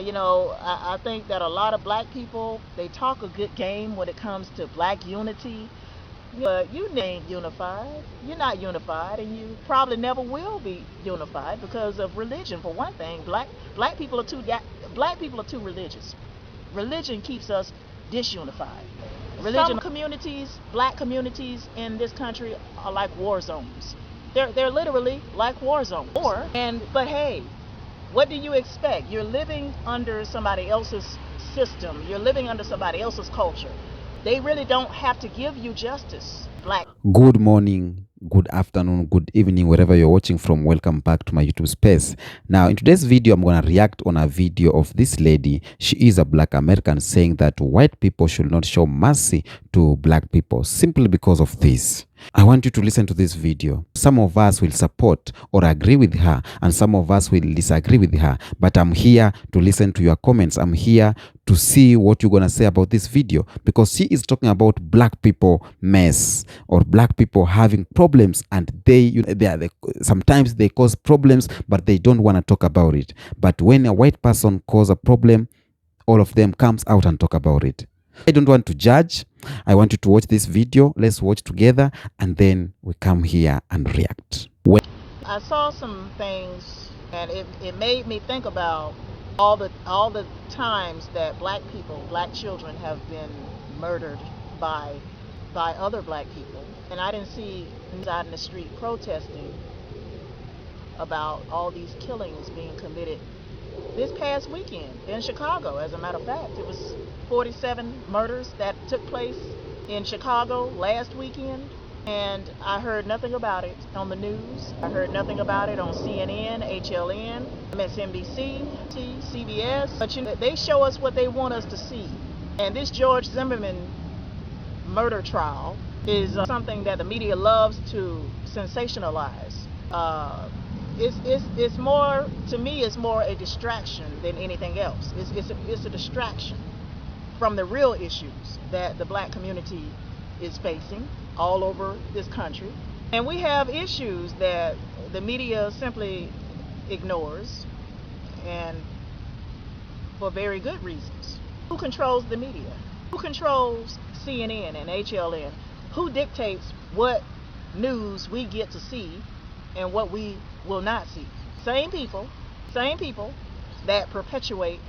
I think that a lot of black people, they talk a good game when it comes to black unity, but you ain't unified. You're not unified, and you probably never will be unified because of religion. For one thing, black people are too religious. Religion keeps us disunified. Religion communities, black communities in this country are like war zones. They're literally like war zones. But hey, what do you expect? You're living under somebody else's system. You're living under somebody else's culture. They really don't have to give you justice. Good morning, good afternoon, good evening, wherever you're watching from. Welcome back to my YouTube space. Now, in today's video, I'm going to react on a video of this lady. She is a black American saying that white people should not show mercy to black people simply because of this. I want you to listen to this video. Some of us will support or agree with her, and some of us will disagree with her. But I'm here to listen to your comments. I'm here to see what you're going to say about this video, because she is talking about black people mess or black people having problems, and sometimes they cause problems, but they don't want to talk about it. But when a white person causes a problem, all of them comes out and talk about it. I don't want to judge. I want you to watch this video. Let's watch together, and then we come here and react. I saw some things, and it made me think about all the times that black children have been murdered by other black people. And I didn't see out in the street protesting about all these killings being committed this past weekend in Chicago. As a matter of fact, it was 47 murders that took place in Chicago last weekend, and I heard nothing about it on the news. I heard nothing about it on CNN, HLN, MSNBC, CBS. But they show us what they want us to see. And this George Zimmerman murder trial is something that the media loves to sensationalize. It's more, to me, it's more a distraction than anything else. It's a distraction from the real issues that the black community is facing all over this country. And we have issues that the media simply ignores, and for very good reasons. Who controls the media? Who controls CNN and HLN? Who dictates what news we get to see and what we will not see? Same people that perpetuate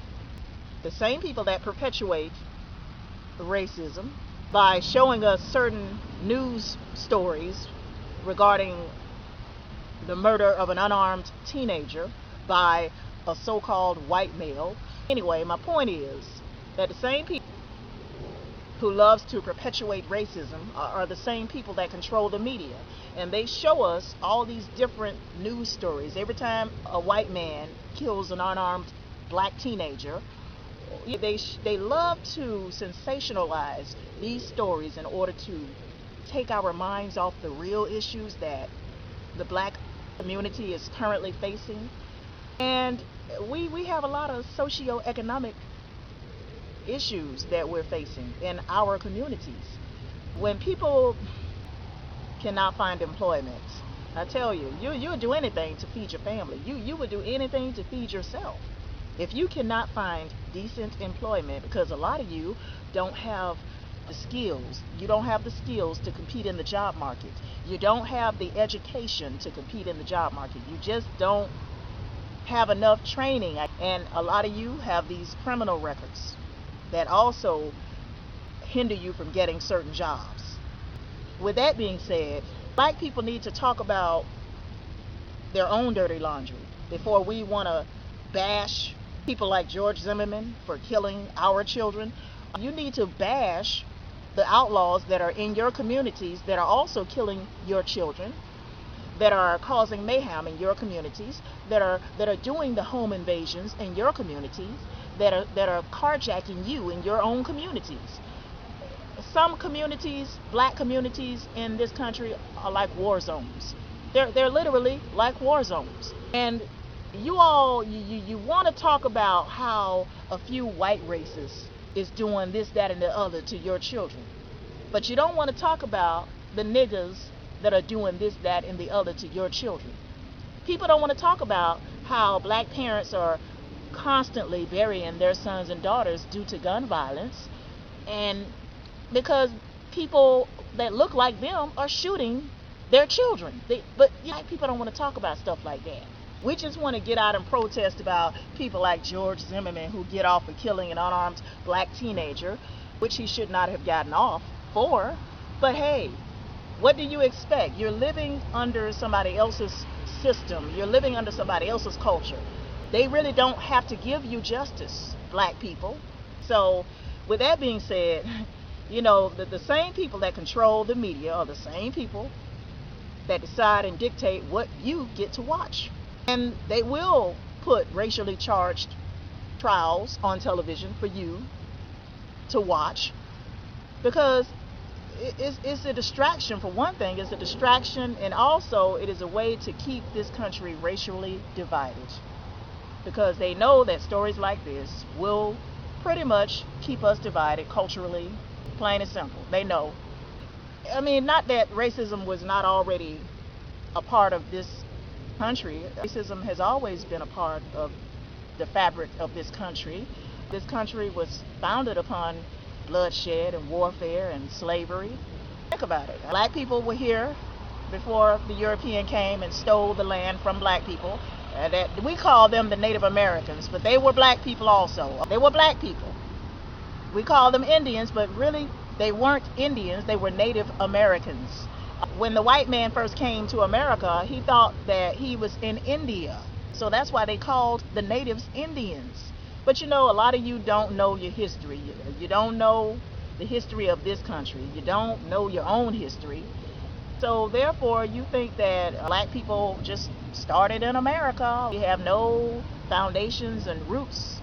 racism by showing us certain news stories regarding the murder of an unarmed teenager by a so-called white male. Anyway, my point is that the same people who loves to perpetuate racism are the same people that control the media. And they show us all these different news stories. Every time a white man kills an unarmed black teenager, they love to sensationalize these stories in order to take our minds off the real issues that the black community is currently facing. And we have a lot of socioeconomic issues that we're facing in our communities. When people cannot find employment, I tell you, you'll do anything to feed your family. You would do anything to feed yourself. If you cannot find decent employment, because a lot of you don't have the skills, you don't have the skills to compete in the job market. You don't have the education to compete in the job market. You just don't have enough training. And a lot of you have these criminal records that also hinder you from getting certain jobs. With that being said, black people need to talk about their own dirty laundry before we want to bash people like George Zimmerman for killing our children. You need to bash the outlaws that are in your communities that are also killing your children, that are causing mayhem in your communities, that are doing the home invasions in your communities, that are carjacking you in your own communities. Some communities, black communities in this country, are like war zones. They're literally like war zones. And you want to talk about how a few white racists is doing this, that, and the other to your children, but you don't want to talk about the niggas that are doing this, that, and the other to your children. People don't want to talk about how black parents are constantly burying their sons and daughters due to gun violence, and because people that look like them are shooting their children. But people don't want to talk about stuff like that. We just want to get out and protest about people like George Zimmerman, who get off for killing an unarmed black teenager, which he should not have gotten off for. But hey, what do you expect? You're living under somebody else's system. You're living under somebody else's culture. They really don't have to give you justice, black people. So with that being said, the same people that control the media are the same people that decide and dictate what you get to watch. And they will put racially charged trials on television for you to watch, because it's a distraction. For one thing, it's a distraction, and also it is a way to keep this country racially divided, because they know that stories like this will pretty much keep us divided culturally, plain and simple. They know. I mean, not that racism was not already a part of this country. Racism has always been a part of the fabric of this country. This country was founded upon bloodshed and warfare and slavery. Think about it. Black people were here before the European came and stole the land from black people. That we call them the Native Americans, but they were black people also. They were black people. We call them Indians, but really they weren't Indians. They were Native Americans. When the white man first came to America, he thought that he was in India. So that's why they called the natives Indians. But a lot of you don't know your history. You don't know the history of this country. You don't know your own history. So therefore, you think that black people just started in America. We have no foundations and roots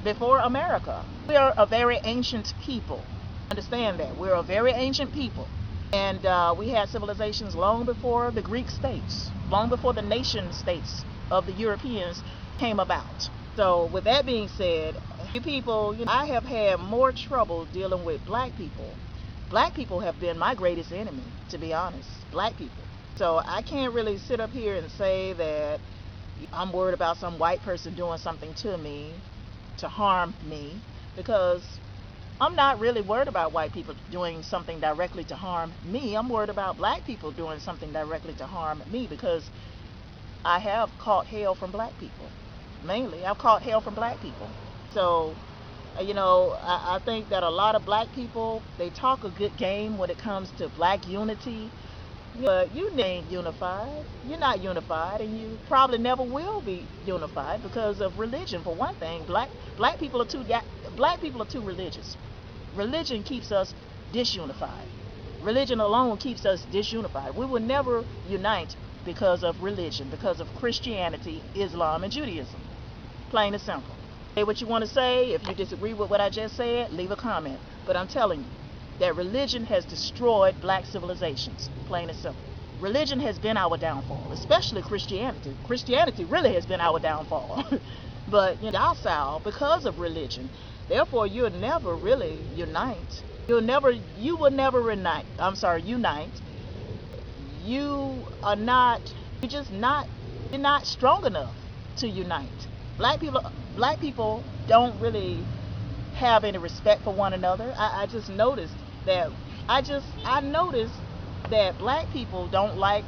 before America. We are a very ancient people. Understand that. We're a very ancient people. And we had civilizations long before the Greek states, long before the nation states of the Europeans came about. So with that being said, you people, I have had more trouble dealing with black people. Black people have been my greatest enemy, to be honest. Black people. So I can't really sit up here and say that I'm worried about some white person doing something to me to harm me, because I'm not really worried about white people doing something directly to harm me. I'm worried about black people doing something directly to harm me, because I have caught hell from black people. Mainly, I've caught hell from black people. So, I think that a lot of black people, they talk a good game when it comes to black unity, but you ain't unified. You're not unified, and you probably never will be unified because of religion. For one thing, black people are too religious. Religion keeps us disunified. Religion alone keeps us disunified. We will never unite because of religion, because of Christianity, Islam, and Judaism. Plain and simple. Say what you want to say. If you disagree with what I just said, leave a comment. But I'm telling you that religion has destroyed black civilizations. Plain and simple. Religion has been our downfall, especially Christianity. Christianity really has been our downfall. But docile because of religion. Therefore, you'll never really unite. You'll never unite. You're not strong enough to unite. Black people don't really have any respect for one another. I noticed that black people don't like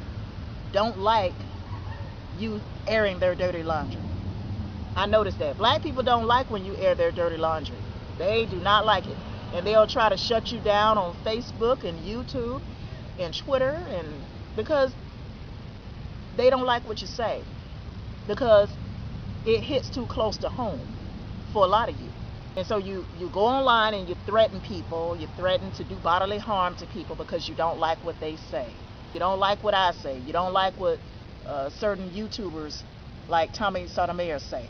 you airing their dirty laundry. I noticed that. Black people don't like when you air their dirty laundry. They do not like it. And they'll try to shut you down on Facebook and YouTube and Twitter, and because they don't like what you say. Because it hits too close to home for a lot of you. And so you go online and you threaten people. You threaten to do bodily harm to people because you don't like what they say. You don't like what I say. You don't like what certain YouTubers like Tommy Sotomayor say.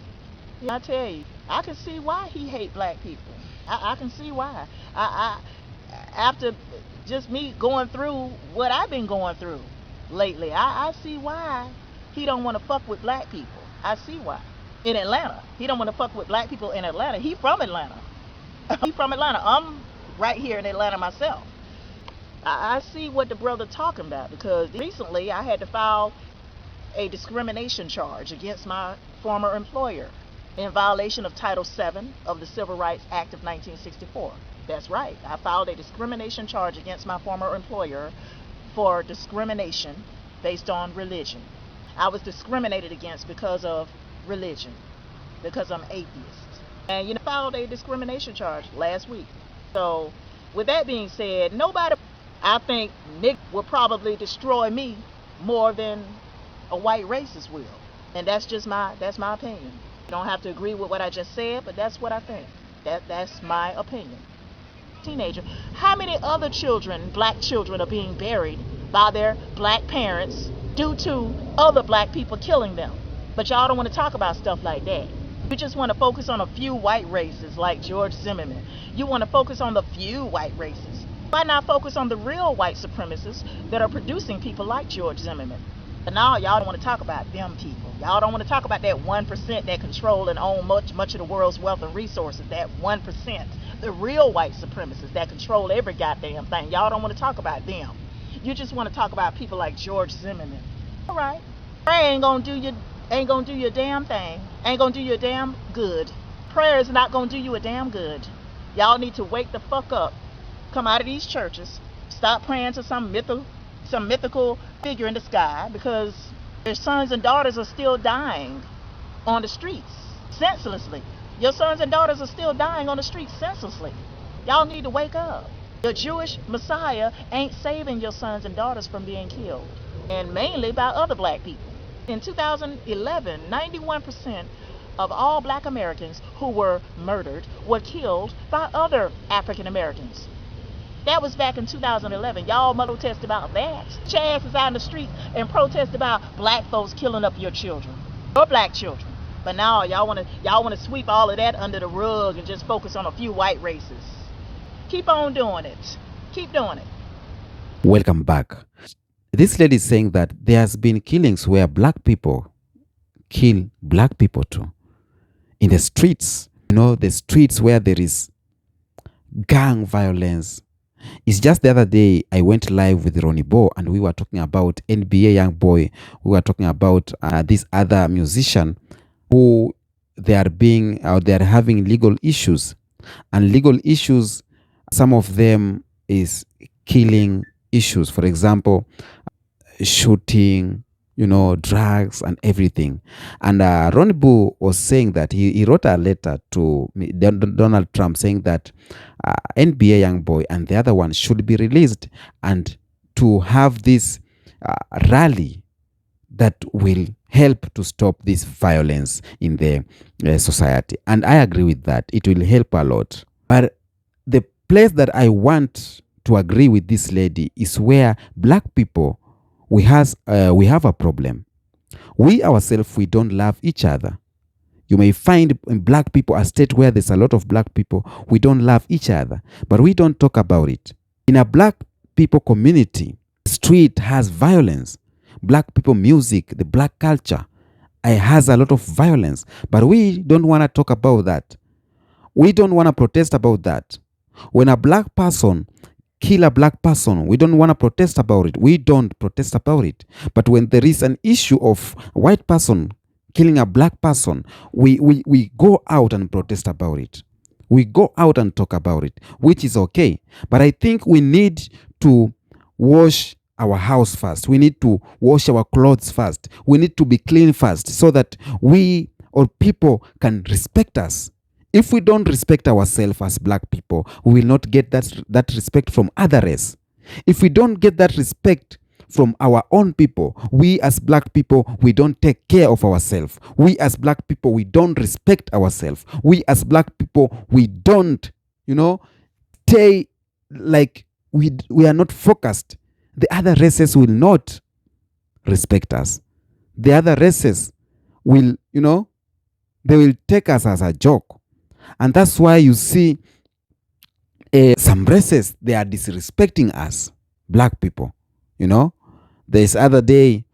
I tell you, I can see why he hate black people. I can see why. After just me going through what I've been going through lately, I see why he don't want to fuck with black people. I see why. In Atlanta, he don't want to fuck with black people in Atlanta. He from Atlanta. I'm right here in Atlanta myself. I see what the brother talking about, because recently I had to file a discrimination charge against my former employer. in violation of Title VII of the Civil Rights Act of 1964. That's right. I filed a discrimination charge against my former employer for discrimination based on religion. I was discriminated against because of religion, because I'm atheist. And filed a discrimination charge last week. So with that being said, I think Nick will probably destroy me more than a white racist will. And that's my opinion. You don't have to agree with what I just said, but that's what I think. That's my opinion. Teenager. How many other children, black children, are being buried by their black parents due to other black people killing them? But y'all don't want to talk about stuff like that. You just want to focus on a few white races like George Zimmerman. You want to focus on the few white races. Why not focus on the real white supremacists that are producing people like George Zimmerman? But now y'all don't want to talk about them people. Y'all don't want to talk about that 1% that control and own much of the world's wealth and resources. That 1%. The real white supremacists that control every goddamn thing. Y'all don't want to talk about them. You just want to talk about people like George Zimmerman. All right. Prayer ain't gonna do your damn thing. Ain't gonna do you a damn good. Prayer is not gonna do you a damn good. Y'all need to wake the fuck up. Come out of these churches. Stop praying to some mythical figure in the sky, because their sons and daughters are still dying on the streets senselessly. Your sons and daughters are still dying on the streets senselessly. Y'all need to wake up. The Jewish Messiah ain't saving your sons and daughters from being killed, and mainly by other black people. In 2011, 91% of all black Americans who were murdered were killed by other African Americans. That was back in 2011. Y'all protest about that. Your ass is out in the streets and protest about black folks killing up your children, your black children. But now y'all want to sweep all of that under the rug and just focus on a few white races. Keep on doing it. Keep doing it. Welcome back. This lady is saying that there has been killings where black people kill black people too. In the streets, the streets where there is gang violence. It's just the other day I went live with Ronnie Bo and we were talking about NBA Young Boy. We were talking about this other musician who they are having legal issues. And legal issues, some of them is killing issues. For example, shooting, drugs and everything. And Ronnie Bo was saying that he wrote a letter to Donald Trump saying that NBA Young Boy and the other one should be released, and to have this rally that will help to stop this violence in the society. And I agree with that. It will help a lot. But the place that I want to agree with this lady is where black people, we have a problem. We ourselves, we don't love each other. You may find in black people a state where there's a lot of black people, we don't love each other, but we don't talk about it. In a black people community, street has violence. Black people music, the black culture, it has a lot of violence, but we don't want to talk about that. We don't want to protest about that. When a black person kill a black person, we don't want to protest about it. We don't protest about it. But when there is an issue of a white person killing a black person, we go out and protest about it. We go out and talk about it, which is okay. But I think we need to wash our house first. We need to wash our clothes first. We need to be clean first so that we or people can respect us. If we don't respect ourselves as black people, we will not get that respect from other race. If we don't get that respect from our own people, we as black people, we don't take care of ourselves. We as black people, we don't respect ourselves. We as black people, we don't, stay like we are not focused. The other races will not respect us. The other races will, they will take us as a joke. And that's why you see some races, they are disrespecting us, black people. This other day,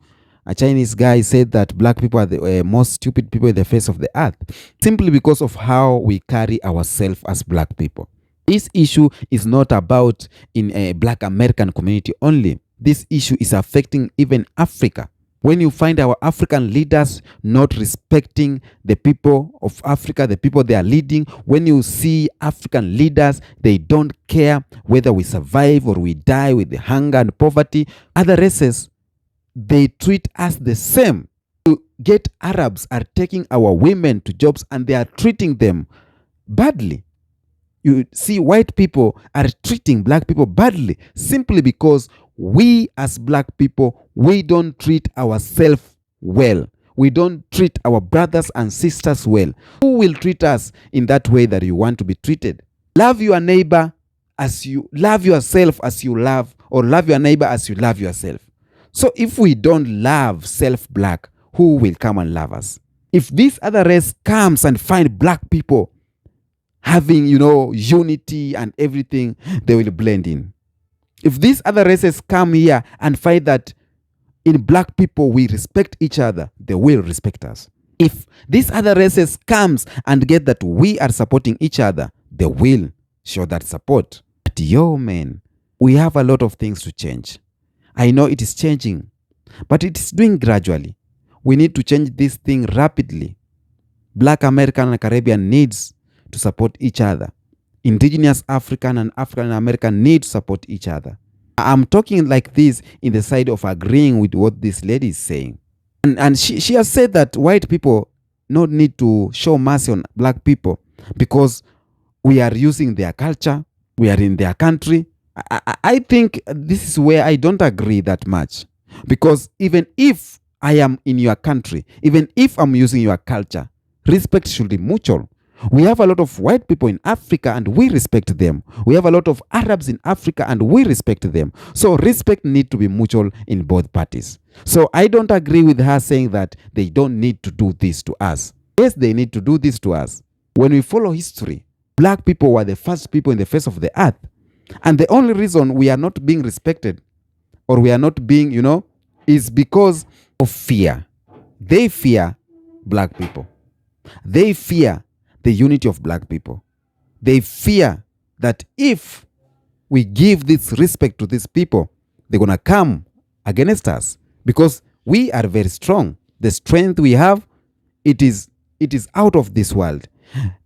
a Chinese guy said that black people are the most stupid people in the face of the earth, simply because of how we carry ourselves as black people. This issue is not about in a black American community only. This issue is affecting even Africa. When you find our African leaders not respecting the people of Africa, the people they are leading, when you see African leaders, they don't care whether we survive or we die with hunger and poverty. Other races, they treat us the same. You get Arabs are taking our women to jobs and they are treating them badly. You see white people are treating black people badly simply because we as black people, we don't treat ourselves well. We don't treat our brothers and sisters well. Who will treat us in that way that you want to be treated? Love your neighbor as you love yourself, as you love, or love your neighbor as you love yourself. So if we don't love self-black, who will come and love us? If this other race comes and find black people having, unity and everything, they will blend in. If these other races come here and find that in black people we respect each other, they will respect us. If these other races comes and get that we are supporting each other, they will show that support. But man, we have a lot of things to change. I know it is changing, but it is doing gradually. We need to change this thing rapidly. Black American and Caribbean needs to support each other. Indigenous African and African American need to support each other. I'm talking like this in the side of agreeing with what this lady is saying. And she has said that white people don't need to show mercy on black people because we are using their culture, we are in their country. I think this is where I don't agree that much. Because even if I am in your country, even if I'm using your culture, respect should be mutual. We have a lot of white people in Africa and we respect them. We have a lot of Arabs in Africa and we respect them. So respect needs to be mutual in both parties. So I don't agree with her saying that they don't need to do this to us. Yes, they need to do this to us. When we follow history, black people were the first people in the face of the earth. And the only reason we are not being respected or we are not being, is because of fear. They fear black people. They fear the unity of black people. They fear that if we give this respect to these people, they're going to come against us because we are very strong. The strength we have, it is out of this world.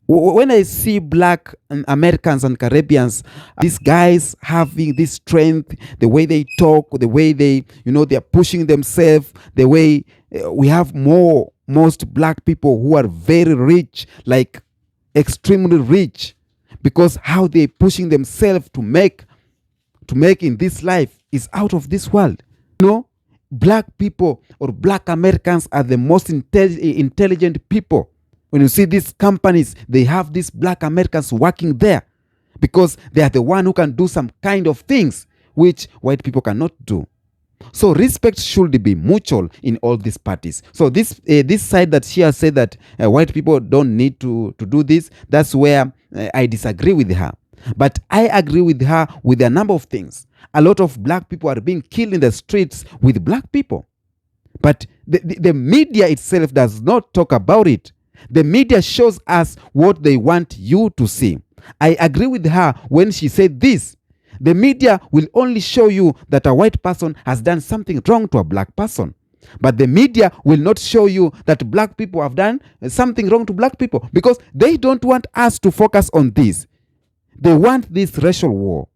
When I see black Americans and Caribbeans, these guys having this strength, the way they talk, the way they are pushing themselves, the way we have most black people who are very rich, like extremely rich, because how they pushing themselves to make in this life is out of this world. Black people or black Americans are the most intelligent people. When you see these companies, they have these black Americans working there because they are the one who can do some kind of things which white people cannot do. So respect should be mutual in all these parties. So this side that she has said that white people don't need to do this, that's where I disagree with her. But I agree with her with a number of things. A lot of black people are being killed in the streets with black people. But the media itself does not talk about it. The media shows us what they want you to see. I agree with her when she said this. The media will only show you that a white person has done something wrong to a black person. But the media will not show you that black people have done something wrong to black people because they don't want us to focus on this. They want this racial war.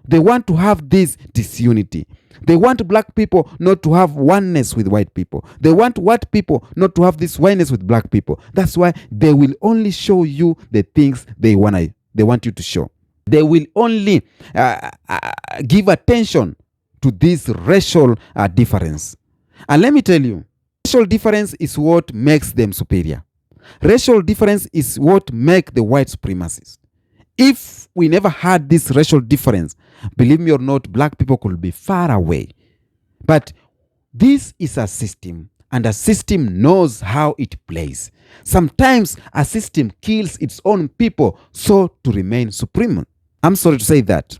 They want to have this disunity. They want black people not to have oneness with white people. They want white people not to have this oneness with black people. That's why they will only show you the things they want you to show. They will only give attention to this racial difference. And let me tell you, racial difference is what makes them superior. Racial difference is what makes the white supremacists. If we never had this racial difference, believe me or not, black people could be far away. But this is a system, and a system knows how it plays. Sometimes a system kills its own people so to remain supreme. I'm sorry to say that.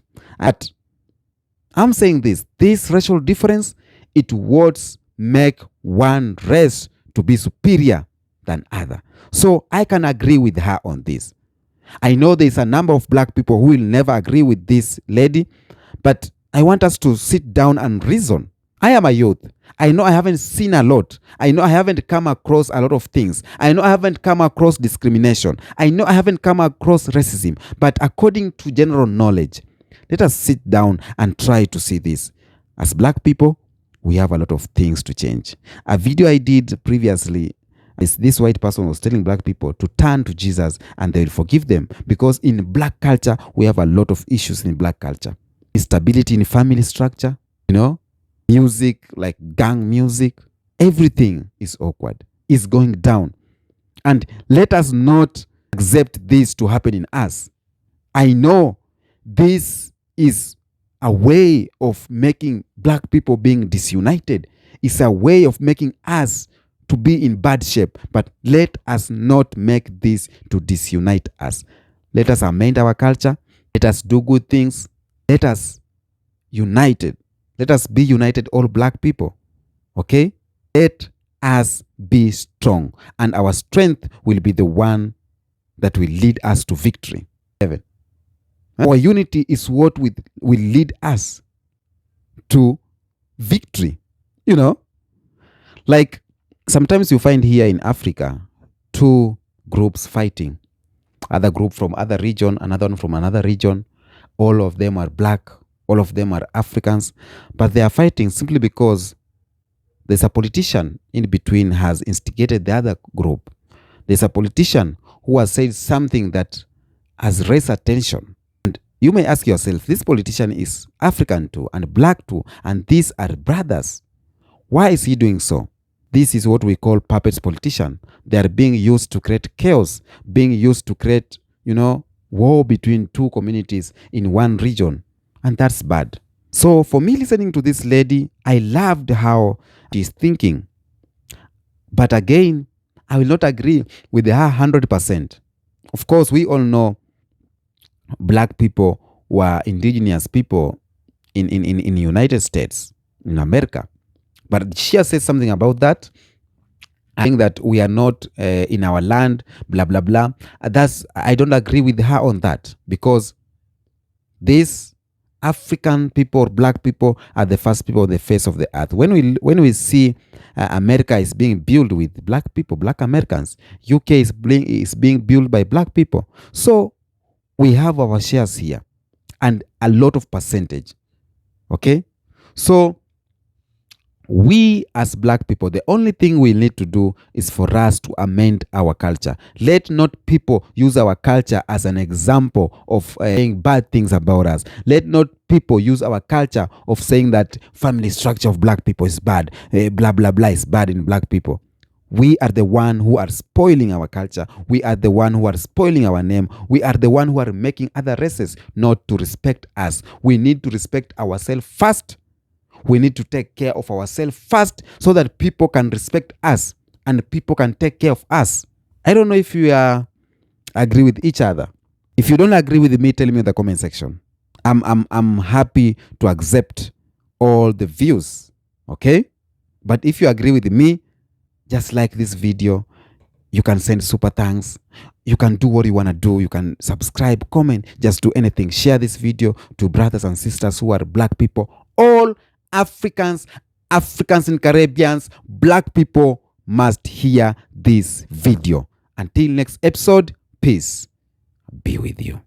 I'm saying this racial difference, it would make one race to be superior than other. So I can agree with her on this. I know there's a number of black people who will never agree with this lady, but I want us to sit down and reason I am a youth. I know I haven't seen a lot. I know I haven't come across a lot of things. I know I haven't come across discrimination. I know I haven't come across racism. But according to general knowledge, let us sit down and try to see this. As black people, we have a lot of things to change. A video I did previously is this white person was telling black people to turn to Jesus and they will forgive them, because in black culture, we have a lot of issues in black culture. Instability in family structure, music like gang music, everything is awkward, is going down. And let us not accept this to happen in us. I know this is a way of making black people being disunited. It's a way of making us to be in bad shape. But let us not make this to disunite us. Let us amend our culture. Let us do good things. Let us united. Let us be united, all black people. Okay? Let us be strong. And our strength will be the one that will lead us to victory. Our unity is what will lead us to victory. Like sometimes you find here in Africa, two groups fighting. Other group from other region, another one from another region. All of them are black. All of them are Africans. But they are fighting simply because there's a politician in between has instigated the other group. There's a politician who has said something that has raised attention. And you may ask yourself, this politician is African too and black too, and these are brothers. Why is he doing so? This is what we call puppets politician. They are being used to create chaos, being used to create, war between two communities in one region. And that's bad. So for me, listening to this lady, I loved how she's thinking. But again, I will not agree with her 100%. Of course, we all know black people were indigenous people in the United States, in America. But she has said something about that. I think that we are not in our land, blah, blah, blah. I don't agree with her on that, because these African people, black people, are the first people on the face of the earth. When we see America is being built with black people, black Americans, UK is being built by black people. So we have our shares here and a lot of percentage. Okay? So we as black people, the only thing we need to do is for us to amend our culture. Let not people use our culture as an example of saying bad things about us. Let not people use our culture of saying that family structure of black people is bad, blah, blah, blah is bad in black people. We are the one who are spoiling our culture. We are the one who are spoiling our name. We are the one who are making other races not to respect us. We need to respect ourselves first. We need to take care of ourselves first so that people can respect us and people can take care of us. I don't know if you agree with each other. If you don't agree with me, tell me in the comment section. I'm happy to accept all the views. Okay? But if you agree with me, just like this video, you can send super thanks. You can do what you want to do. You can subscribe, comment, just do anything. Share this video to brothers and sisters who are black people. All Africans and Caribbeans, black people must hear this video. Until next episode, peace be with you.